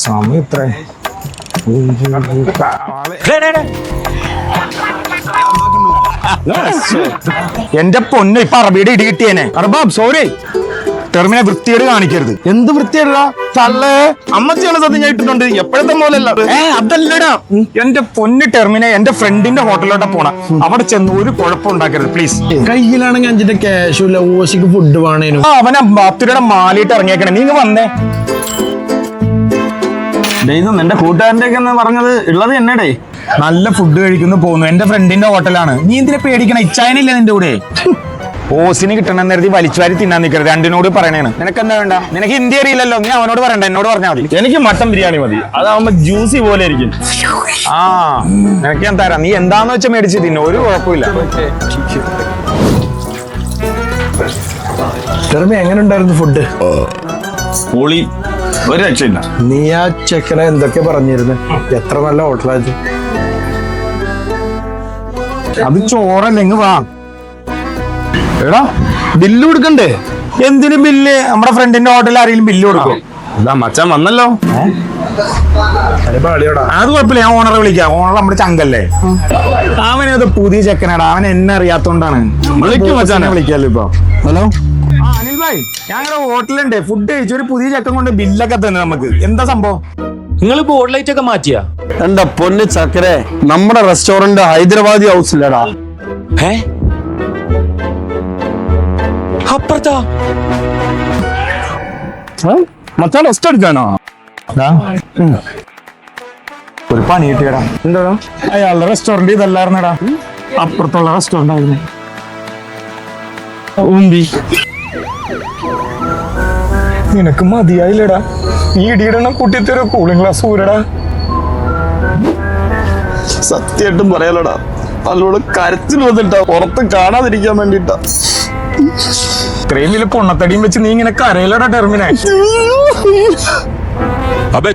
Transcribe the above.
സമയം ഇത്ര എന്റെ പൊന്ന് ഇപ്പൊ അറബിയുടെ ഇടി കിട്ടിയേനെ. അർബാബ് സോറി, ടെർമിനെ വൃത്തിയോട് കാണിക്കരുത്. എന്ത് വൃത്തിയല്ല തള്ളേ, അമ്മച്ചിയാണ് സത്യം ഞാൻ ഇട്ടിട്ടുണ്ട്. എപ്പോഴത്തെ പോലല്ല. അതല്ലടാ, എന്റെ പൊന്ന് ടെർമിനെ എന്റെ ഫ്രണ്ടിന്റെ ഹോട്ടലിലോട്ടാ പോണ. അവിടെ ചെന്ന് ഒരു കുഴപ്പം ഉണ്ടാക്കരുത് പ്ലീസ്. കയ്യിലാണെങ്കിൽ 5 ക്യാഷും ഇല്ല, ഓശിക്ക് ഫുഡ് വേണേനും. അവനെ ബാത്തിയുടെ മാലിയിട്ട് ഇറങ്ങിയേക്കണേ. നീ വന്നേ. എന്റെ കൂട്ടുകാരന്റെ ഒക്കെ പറഞ്ഞത് ഉള്ളത് എന്നടേ. നല്ല ഫുഡ് കഴിക്കുന്നു പോകുന്നു. എന്റെ ഫ്രണ്ടിന്റെ ഹോട്ടലാണ്. നീ എന്തിനെ പേടിക്കണ? ഇച്ചായനില്ല നിന്റെ കൂടെ. ഓസിന് കിട്ടണമെന്ന് കരുതി വലിച്ചുവാരി തിന്നാൻ നിൽക്കരുത്. രണ്ടിനോട് പറയണേണ്. നിനക്ക് എന്താ വേണ്ട? നിനക്ക് ഹിന്ദി അറിയില്ലല്ലോ, നീ അവനോട് പറയണ്ട, എന്നോട് പറഞ്ഞാൽ മതി. എനിക്ക് മട്ടൻ ബിരിയാണി മതി, അതാവുമ്പോ ജ്യൂസി പോലെ ഇരിക്കും. നിനക്ക് ഞാൻ തരാം. നീ എന്താന്ന് വെച്ചാൽ മേടിച്ച് തിന്നു, ഒരു കുഴപ്പമില്ല. എങ്ങനെ ഉണ്ടായിരുന്നു ഫുഡ്? പൊളി, ഒരു രക്ഷയില്ല. നീ ആ ചെക്കനെ എന്തൊക്കെ പറഞ്ഞിരുന്നു? എത്ര നല്ല ഹോട്ടലായത്. അത് ചോറല്ലെങ്കിൽ വാ. എടാ ബില്ല് കൊടുക്കണ്ടേ? എന്തിനു ബില്ല്? നമ്മുടെ ഫ്രണ്ടിന്റെ ഹോട്ടലിൽ ആരെങ്കിലും ബില്ല് കൊടുക്കും? ഇതാ മച്ചാൻ വന്നല്ലോ. അത് കുഴപ്പമില്ല, ഞാൻ ഓണറെ വിളിക്കാം. ഓണർ നമ്മുടെ ചങ്കല്ലേ. അവനത് പുതിയ ചെക്കനാടാ, അവൻ എന്നെ അറിയാത്തോണ്ടാണ്. വിളിക്കാലോ ഇപ്പൊ. ഹലോ അനിൽ ഭായ്, ഞങ്ങളുടെ ഹോട്ടലുണ്ട്. ഫുഡ് കഴിച്ചു ഒരു പുതിയ ചെക്കൻ കൊണ്ട് ബില്ലൊക്കെ തന്നെ. നമുക്ക് എന്താ സംഭവം? നിങ്ങൾ ബോർഡ് ലൈറ്റ് ഒക്കെ മാറ്റിയാ? എന്റെ പൊന്ന് ചക്കരെ, നമ്മുടെ റെസ്റ്റോറന്റ് ഹൈദരാബാദി ഹൗസിലടാ. അപ്പുറത്താ മച്ചാൻ റെസ്റ്റ് എടുക്കാനോ? ഒരു പണി കിട്ടിയടാ. എന്താ? അയാളുടെ റെസ്റ്റോറന്റ് ഇതല്ലായിരുന്നടാ, അപ്പുറത്തുള്ള റെസ്റ്റോറന്റ് ആയിരുന്നു. നിനക്ക് മതിയായില്ലടാ. ഈ ഇടിയിടണം കൂട്ടിത്തൊരു കൂളിംഗ് ഗ്ലാസ് ഊരടാ. സത്യമായിട്ടും പറയാലോടാ, നല്ലോണം കരച്ചിൽ വന്നിട്ടാ, പുറത്ത് കാണാതിരിക്കാൻ വേണ്ടിട്ടാ. ഇത്രയും വലിയ പൊണ്ണത്തടിയും വെച്ച് നീ ഇങ്ങനെ കരയിലടാ ടെർമിനെ. അബെ